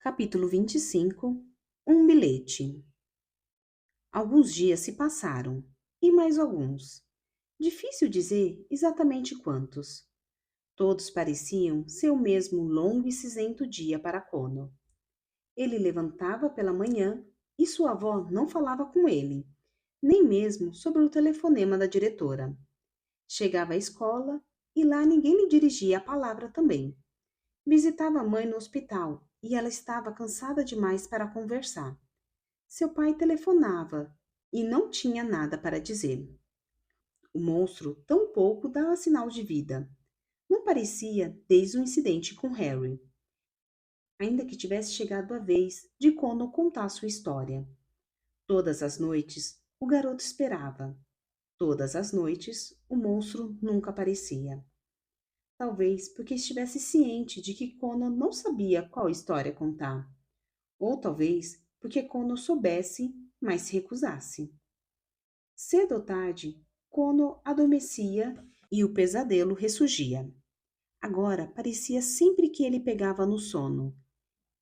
Capítulo 25. Um bilhete. Alguns dias se passaram, e mais alguns. Difícil dizer exatamente quantos. Todos pareciam ser o mesmo longo e cinzento dia para Connor. Ele levantava pela manhã e sua avó não falava com ele, nem mesmo sobre o telefonema da diretora. Chegava à escola e lá ninguém lhe dirigia a palavra também. Visitava a mãe no hospital e ela estava cansada demais para conversar. Seu pai telefonava e não tinha nada para dizer. O monstro tampouco dava sinal de vida. Não parecia desde o incidente com Harry, ainda que tivesse chegado a vez de Connor contar sua história. Todas as noites, o garoto esperava. Todas as noites, o monstro nunca aparecia. Talvez porque estivesse ciente de que Connor não sabia qual história contar. Ou talvez porque Connor soubesse, mas se recusasse. Cedo ou tarde, Connor adormecia e o pesadelo ressurgia. Agora parecia sempre que ele pegava no sono,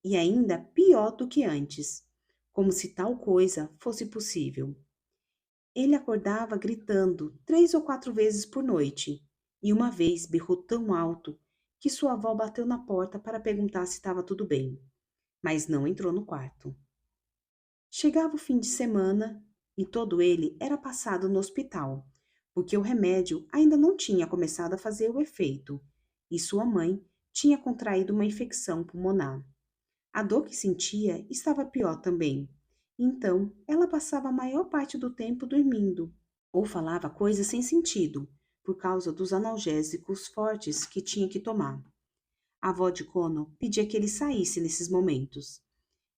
e ainda pior do que antes, como se tal coisa fosse possível. Ele acordava gritando 3 ou 4 vezes por noite, e uma vez berrou tão alto que sua avó bateu na porta para perguntar se estava tudo bem, mas não entrou no quarto. Chegava o fim de semana e todo ele era passado no hospital, porque o remédio ainda não tinha começado a fazer o efeito e sua mãe tinha contraído uma infecção pulmonar. A dor que sentia estava pior também, então ela passava a maior parte do tempo dormindo ou falava coisas sem sentido por causa dos analgésicos fortes que tinha que tomar. A avó de Connor pedia que ele saísse nesses momentos.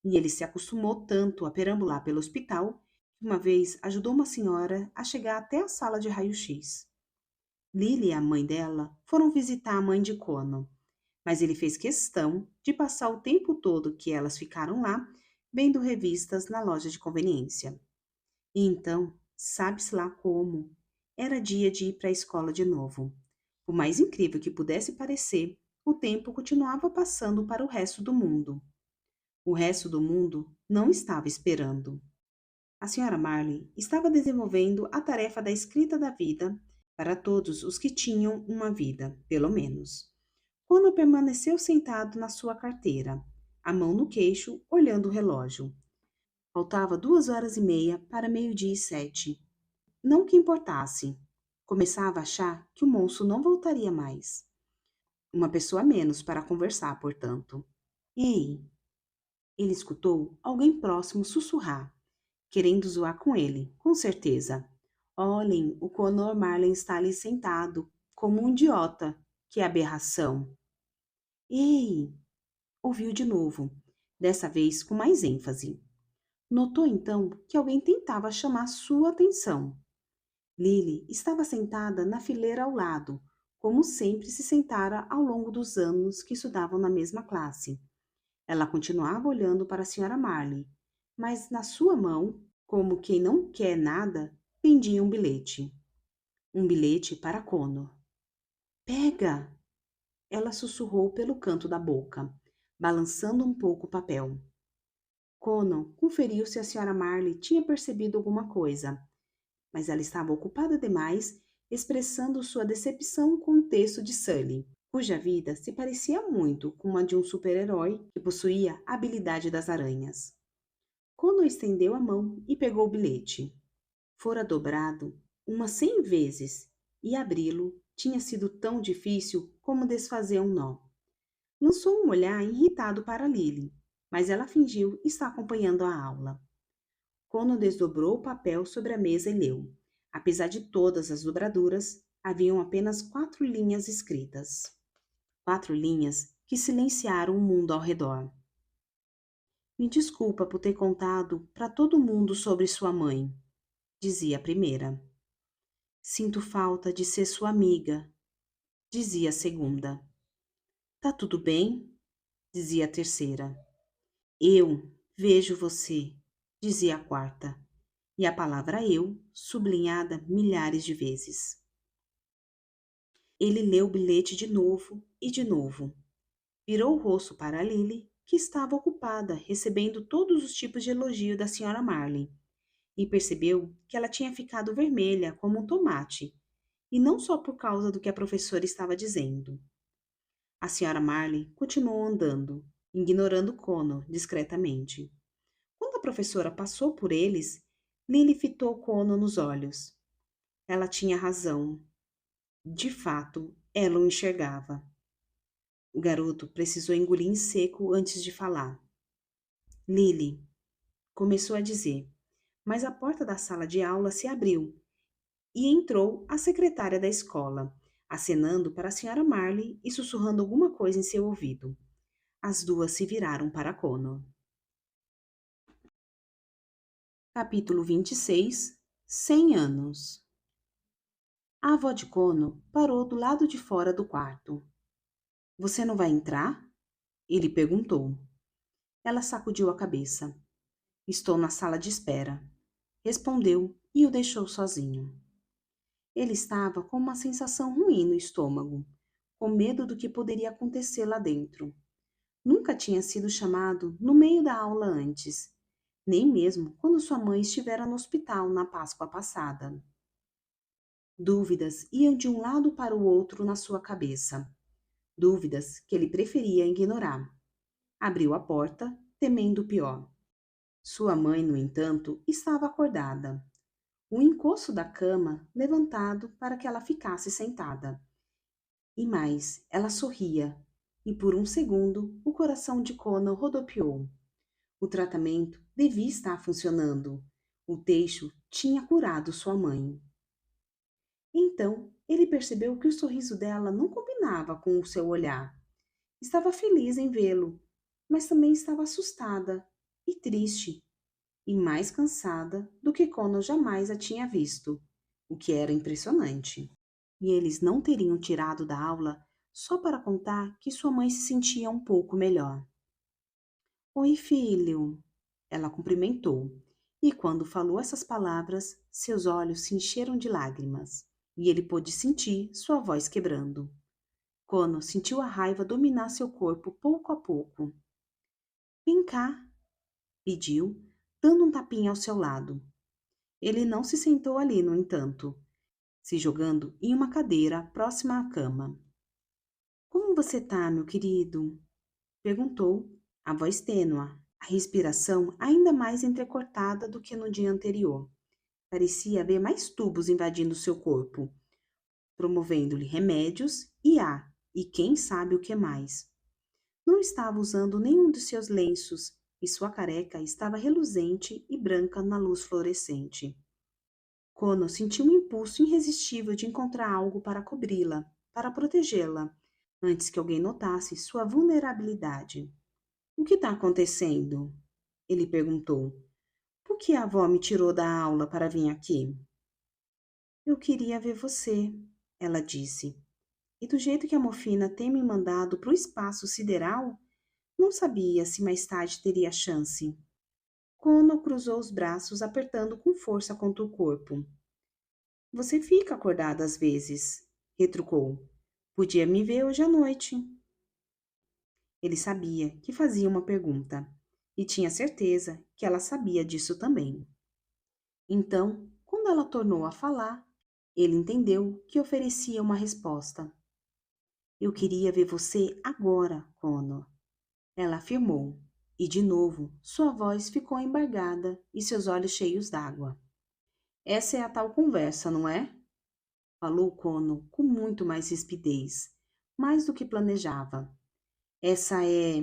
E ele se acostumou tanto a perambular pelo hospital que uma vez ajudou uma senhora a chegar até a sala de raio-x. Lily e a mãe dela foram visitar a mãe de Connor, mas ele fez questão de passar o tempo todo que elas ficaram lá vendo revistas na loja de conveniência. E então, sabe-se lá como, era dia de ir para a escola de novo. Por mais incrível que pudesse parecer, o tempo continuava passando para o resto do mundo. O resto do mundo não estava esperando. A senhora Marley estava desenvolvendo a tarefa da escrita da vida para todos os que tinham uma vida, pelo menos. Quando permaneceu sentado na sua carteira, a mão no queixo, olhando o relógio. Faltava 2 horas e meia para 12:07. Não que importasse. Começava a achar que o monstro não voltaria mais. Uma pessoa a menos para conversar, portanto. Ei, ele escutou alguém próximo sussurrar, querendo zoar com ele, com certeza. Olhem, o Connor Marlin está ali sentado, como um idiota. Que aberração! Ei! Ouviu de novo, dessa vez com mais ênfase. Notou então que alguém tentava chamar sua atenção. Lily estava sentada na fileira ao lado, como sempre se sentara ao longo dos anos que estudavam na mesma classe. Ela continuava olhando para a senhora Marley, mas na sua mão, como quem não quer nada, pendia um bilhete. Um bilhete para Connor. Pega! Ela sussurrou pelo canto da boca, balançando um pouco o papel. Connor conferiu se a senhora Marley tinha percebido alguma coisa, mas ela estava ocupada demais expressando sua decepção com o texto de Sully, cuja vida se parecia muito com a de um super-herói que possuía a habilidade das aranhas. Connor estendeu a mão e pegou o bilhete. Fora dobrado umas 100 vezes e abri-lo tinha sido tão difícil como desfazer um nó. Lançou um olhar irritado para Lily, mas ela fingiu estar acompanhando a aula. Connor desdobrou o papel sobre a mesa e leu. Apesar de todas as dobraduras, haviam apenas 4 linhas escritas. 4 linhas que silenciaram o mundo ao redor. Me desculpa por ter contado para todo mundo sobre sua mãe, dizia a primeira. Sinto falta de ser sua amiga, dizia a segunda. Tá tudo bem? Dizia a terceira. Eu vejo você, dizia a quarta, e a palavra eu sublinhada milhares de vezes. Ele leu o bilhete de novo e de novo. Virou o rosto para Lily que estava ocupada recebendo todos os tipos de elogio da senhora Marley e percebeu que ela tinha ficado vermelha como um tomate, e não só por causa do que a professora estava dizendo. A senhora Marley continuou andando, ignorando Connor discretamente. Quando a professora passou por eles, Lily fitou Connor nos olhos. Ela tinha razão. De fato, ela o enxergava. O garoto precisou engolir em seco antes de falar. Lily, começou a dizer, mas a porta da sala de aula se abriu e entrou a secretária da escola, acenando para a senhora Marley e sussurrando alguma coisa em seu ouvido. As duas se viraram para Connor. Capítulo 26. 100 anos. A avó de Connor parou do lado de fora do quarto. Você não vai entrar? Ele perguntou. Ela sacudiu a cabeça. Estou na sala de espera. Respondeu e o deixou sozinho. Ele estava com uma sensação ruim no estômago, com medo do que poderia acontecer lá dentro. Nunca tinha sido chamado no meio da aula antes, nem mesmo quando sua mãe estivera no hospital na Páscoa passada. Dúvidas iam de um lado para o outro na sua cabeça. Dúvidas que ele preferia ignorar. Abriu a porta, temendo o pior. Sua mãe, no entanto, estava acordada. O encosto da cama levantado para que ela ficasse sentada. E mais, ela sorria, e por um segundo o coração de Connor rodopiou. O tratamento devia estar funcionando. O Teixo tinha curado sua mãe. Então, ele percebeu que o sorriso dela não combinava com o seu olhar. Estava feliz em vê-lo, mas também estava assustada e triste, e mais cansada do que Connor jamais a tinha visto, o que era impressionante. E eles não teriam tirado da aula só para contar que sua mãe se sentia um pouco melhor. Oi, filho, ela cumprimentou, e quando falou essas palavras, seus olhos se encheram de lágrimas, e ele pôde sentir sua voz quebrando. Connor sentiu a raiva dominar seu corpo pouco a pouco. Vem cá, pediu, dando um tapinha ao seu lado. Ele não se sentou ali, no entanto, se jogando em uma cadeira próxima à cama. Como você tá, meu querido? Perguntou, a voz tênua, a respiração ainda mais entrecortada do que no dia anterior. Parecia haver mais tubos invadindo seu corpo, promovendo-lhe remédios e ar, e quem sabe o que mais. Não estava usando nenhum de seus lenços, e sua careca estava reluzente e branca na luz fluorescente. Connor sentiu um impulso irresistível de encontrar algo para cobri-la, para protegê-la, antes que alguém notasse sua vulnerabilidade. O que está acontecendo? Ele perguntou. Por que a avó me tirou da aula para vir aqui? Eu queria ver você, ela disse. E do jeito que a morfina tem me mandado para o espaço sideral, não sabia se mais tarde teria chance. Connor cruzou os braços, apertando com força contra o corpo. Você fica acordada às vezes, retrucou. Podia me ver hoje à noite. Ele sabia que fazia uma pergunta e tinha certeza que ela sabia disso também. Então, quando ela tornou a falar, ele entendeu que oferecia uma resposta. Eu queria ver você agora, Connor. Ela afirmou, e de novo sua voz ficou embargada e seus olhos cheios d'água. Essa é a tal conversa, não é? Falou Connor com muito mais rispidez, mais do que planejava. Essa é...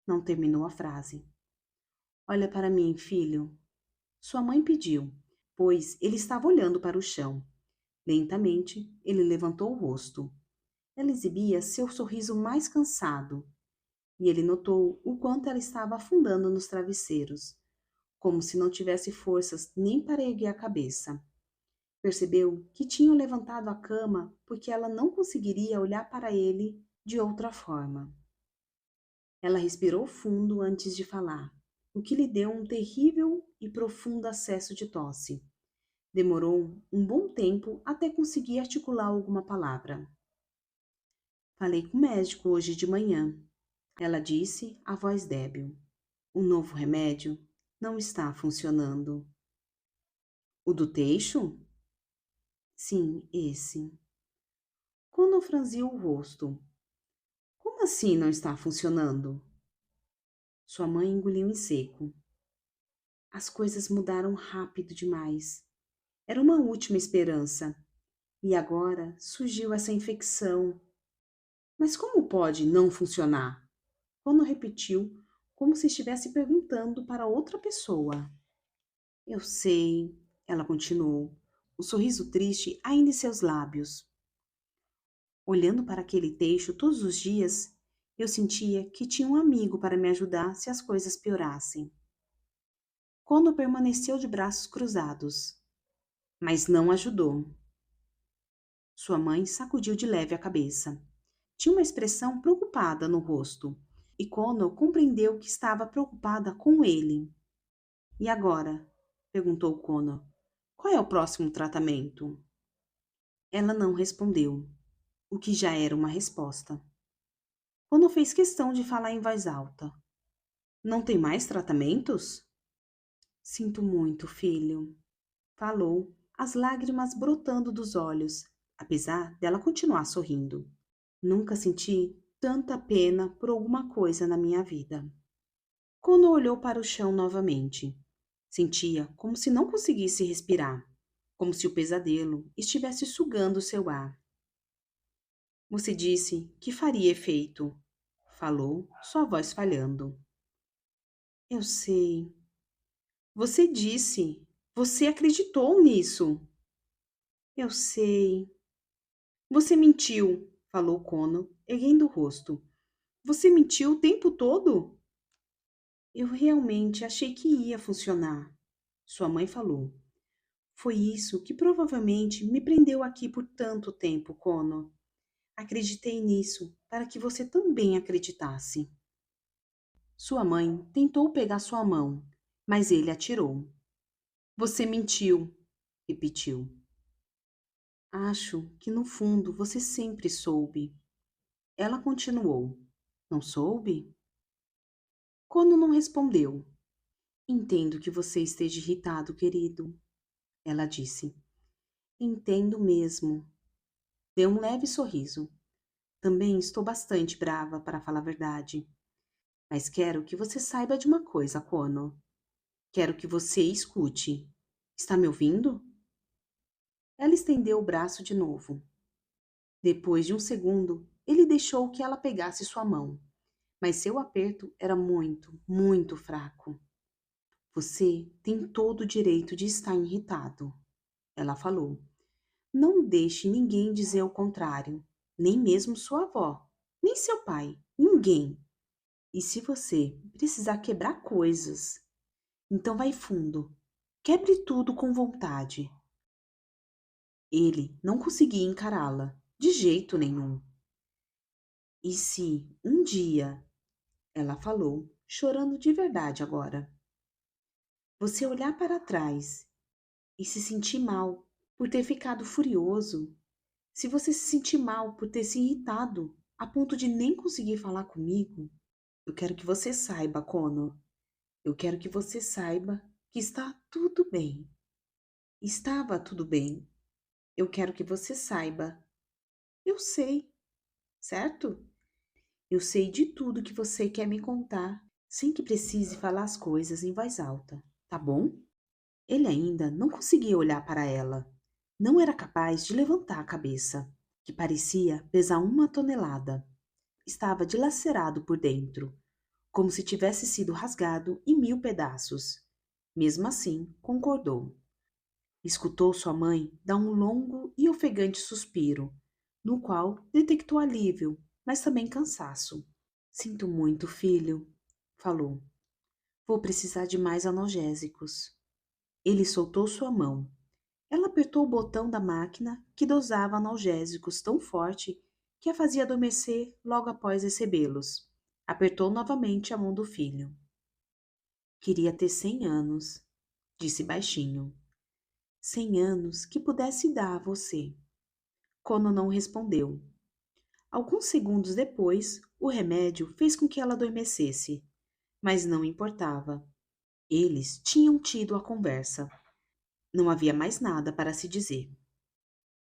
Não terminou a frase. Olha para mim, filho. Sua mãe pediu, pois ele estava olhando para o chão. Lentamente, ele levantou o rosto. Ela exibia seu sorriso mais cansado, e ele notou o quanto ela estava afundando nos travesseiros, como se não tivesse forças nem para erguer a cabeça. Percebeu que tinham levantado a cama porque ela não conseguiria olhar para ele de outra forma. Ela respirou fundo antes de falar, o que lhe deu um terrível e profundo acesso de tosse. Demorou um bom tempo até conseguir articular alguma palavra. Falei com o médico hoje de manhã. Ela disse, a voz débil. O novo remédio não está funcionando. O do teixo? Sim, esse. Quando franziu o rosto. Como assim não está funcionando? Sua mãe engoliu em seco. As coisas mudaram rápido demais. Era uma última esperança. E agora surgiu essa infecção. Mas como pode não funcionar? Quando repetiu, como se estivesse perguntando para outra pessoa. Eu sei, ela continuou, o sorriso triste ainda em seus lábios. Olhando para aquele teixo todos os dias, eu sentia que tinha um amigo para me ajudar se as coisas piorassem. Kono permaneceu de braços cruzados, mas não ajudou. Sua mãe sacudiu de leve a cabeça. Tinha uma expressão preocupada no rosto, e Kono compreendeu que estava preocupada com ele. E agora? Perguntou Kono. Qual é o próximo tratamento? Ela não respondeu, o que já era uma resposta. Kono fez questão de falar em voz alta. Não tem mais tratamentos? Sinto muito, filho. Falou, as lágrimas brotando dos olhos, apesar dela continuar sorrindo. Nunca senti tanta pena por alguma coisa na minha vida. Kono olhou para o chão novamente. Sentia como se não conseguisse respirar, como se o pesadelo estivesse sugando seu ar. Você disse que faria efeito, falou, sua voz falhando. Eu sei. Você disse. Você acreditou nisso. Eu sei. Você mentiu, falou Kono, erguendo o rosto. Você mentiu o tempo todo? Eu realmente achei que ia funcionar, sua mãe falou. Foi isso que provavelmente me prendeu aqui por tanto tempo, Kono. Acreditei nisso para que você também acreditasse. Sua mãe tentou pegar sua mão, mas ele atirou. Você mentiu, repetiu. Acho que no fundo você sempre soube. Ela continuou. Não soube? Kono não respondeu. Entendo que você esteja irritado, querido, ela disse. Entendo mesmo. Deu um leve sorriso. Também estou bastante brava, para falar a verdade. Mas quero que você saiba de uma coisa, Kono. Quero que você escute. Está me ouvindo? Ela estendeu o braço de novo. Depois de um segundo, ele deixou que ela pegasse sua mão, mas seu aperto era muito, muito fraco. Você tem todo o direito de estar irritado, ela falou. Não deixe ninguém dizer o contrário, nem mesmo sua avó, nem seu pai, ninguém. E se você precisar quebrar coisas, então vai fundo, quebre tudo com vontade. Ele não conseguia encará-la, de jeito nenhum. E se um dia, ela falou, chorando de verdade agora, você olhar para trás e se sentir mal por ter ficado furioso, se você se sentir mal por ter se irritado a ponto de nem conseguir falar comigo, eu quero que você saiba, Connor. Eu quero que você saiba que está tudo bem. Estava tudo bem. Eu quero que você saiba. Eu sei, certo? Eu sei de tudo que você quer me contar, sem que precise falar as coisas em voz alta, tá bom? Ele ainda não conseguia olhar para ela. Não era capaz de levantar a cabeça, que parecia pesar 1 tonelada. Estava dilacerado por dentro, como se tivesse sido rasgado em 1000 pedaços. Mesmo assim, concordou. Escutou sua mãe dar um longo e ofegante suspiro, no qual detectou alívio, mas também cansaço. Sinto muito, filho, falou. Vou precisar de mais analgésicos. Ele soltou sua mão. Ela apertou o botão da máquina que dosava analgésicos tão forte que a fazia adormecer logo após recebê-los. Apertou novamente a mão do filho. Queria ter 100 anos, disse baixinho. 100 anos que pudesse dar a você. Kono não respondeu. Alguns segundos depois, O remédio fez com que ela adormecesse, mas não importava. Eles tinham tido a conversa. Não havia mais nada para se dizer.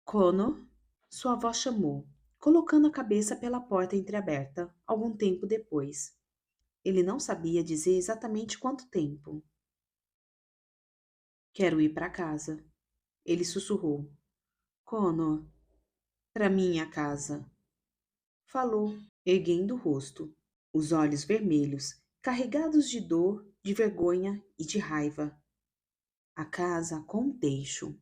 Connor, sua avó chamou, colocando a cabeça pela porta entreaberta, algum tempo depois. Ele não sabia dizer exatamente quanto tempo. Quero ir para casa. Ele sussurrou. Connor, para minha casa. Falou, erguendo o rosto, os olhos vermelhos, carregados de dor, de vergonha e de raiva. A casa com um teixo.